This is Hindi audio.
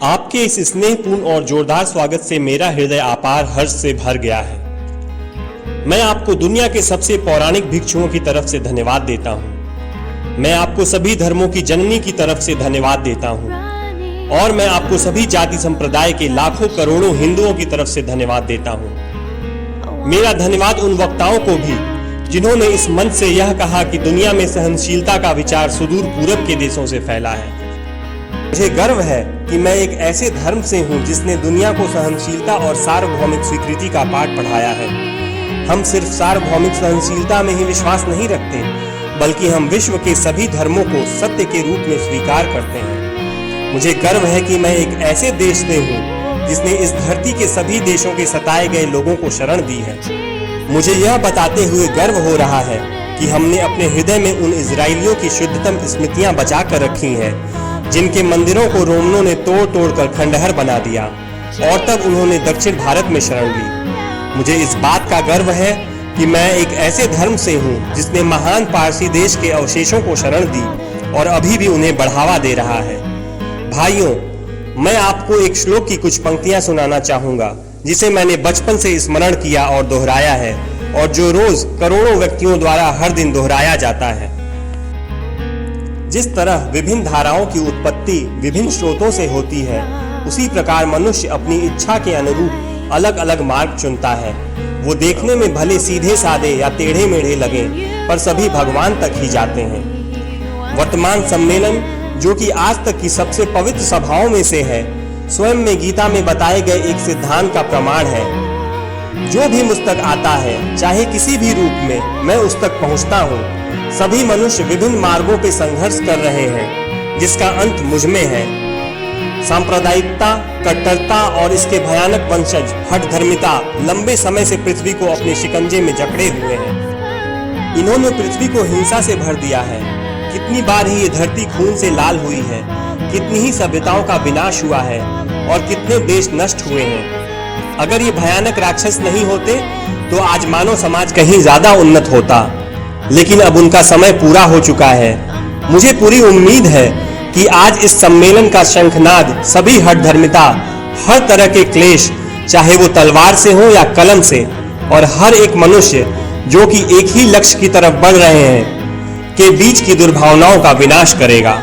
आपके इस स्नेहपूर्ण और जोरदार स्वागत से मेरा हृदय अपार हर्ष से भर गया है। मैं आपको दुनिया के सबसे पौराणिक भिक्षुओं की तरफ से धन्यवाद देता हूँ। मैं आपको सभी धर्मों की जननी की तरफ से धन्यवाद देता हूँ और मैं आपको सभी जाति संप्रदाय के लाखों करोड़ों हिंदुओं की तरफ से धन्यवाद देता हूँ। मेरा धन्यवाद उन वक्ताओं को भी जिन्होंने इस मंच से यह कहा कि दुनिया में सहनशीलता का विचार सुदूर पूरब के देशों से फैला है। मुझे गर्व है कि मैं एक ऐसे धर्म से हूं जिसने दुनिया को सहनशीलता और सार्वभौमिक स्वीकृति का पाठ पढ़ाया है। हम सिर्फ सार्वभौमिक सहनशीलता में ही विश्वास नहीं रखते, बल्कि हम विश्व के सभी धर्मों को सत्य के रूप में स्वीकार करते हैं। मुझे गर्व है कि मैं एक ऐसे देश से हूं जिसने इस धरती के सभी देशों के सताए गए लोगों को शरण दी है। मुझे यह बताते हुए गर्व हो रहा है कि हमने अपने हृदय में उन इजरायलियों की शुद्धतम स्मृतियां बचा कर रखी हैं जिनके मंदिरों को रोमनों ने तोड़ तोड़ कर खंडहर बना दिया और तब उन्होंने दक्षिण भारत में शरण ली। मुझे इस बात का गर्व है कि मैं एक ऐसे धर्म से हूँ जिसने महान पारसी देश के अवशेषों को शरण दी और अभी भी उन्हें बढ़ावा दे रहा है। भाइयों, मैं आपको एक श्लोक की कुछ पंक्तियां सुनाना चाहूंगा जिसे मैंने बचपन से स्मरण किया और दोहराया है और जो रोज करोड़ों व्यक्तियों द्वारा हर दिन दोहराया जाता है। जिस तरह विभिन्न धाराओं की उत्पत्ति विभिन्न स्रोतों से होती है, उसी प्रकार मनुष्य अपनी इच्छा के अनुरूप अलग अलग मार्ग चुनता है। वो देखने में भले सीधे साधे या टेढ़े मेढ़े लगे, पर सभी भगवान तक ही जाते हैं। वर्तमान सम्मेलन, जो कि आज तक की सबसे पवित्र सभाओं में से है, स्वयं में गीता में बताए गए एक सिद्धांत का प्रमाण है। जो भी मुझ तक आता है, चाहे किसी भी रूप में, मैं उस तक पहुंचता हूँ। सभी मनुष्य विभिन्न मार्गों पे संघर्ष कर रहे हैं, जिसका अंत मुझ में है। सांप्रदायिकता, कट्टरता और इसके भयानक वंशज हठ धर्मिता लंबे समय से पृथ्वी को अपने शिकंजे में जकड़े हुए हैं। इन्होंने पृथ्वी को हिंसा से भर दिया है। कितनी बार ही ये धरती खून से लाल हुई है, कितनी ही सभ्यताओं का विनाश हुआ है और कितने देश नष्ट हुए हैं। अगर ये भयानक राक्षस नहीं होते तो आज मानव समाज कहीं ज्यादा उन्नत होता, लेकिन अब उनका समय पूरा हो चुका है। मुझे पूरी उम्मीद है कि आज इस सम्मेलन का शंखनाद सभी हठ धर्मिता, हर तरह के क्लेश, चाहे वो तलवार से हो या कलम से, और हर एक मनुष्य जो कि एक ही लक्ष्य की तरफ बढ़ रहे हैं, के बीच की दुर्भावनाओं का विनाश करेगा।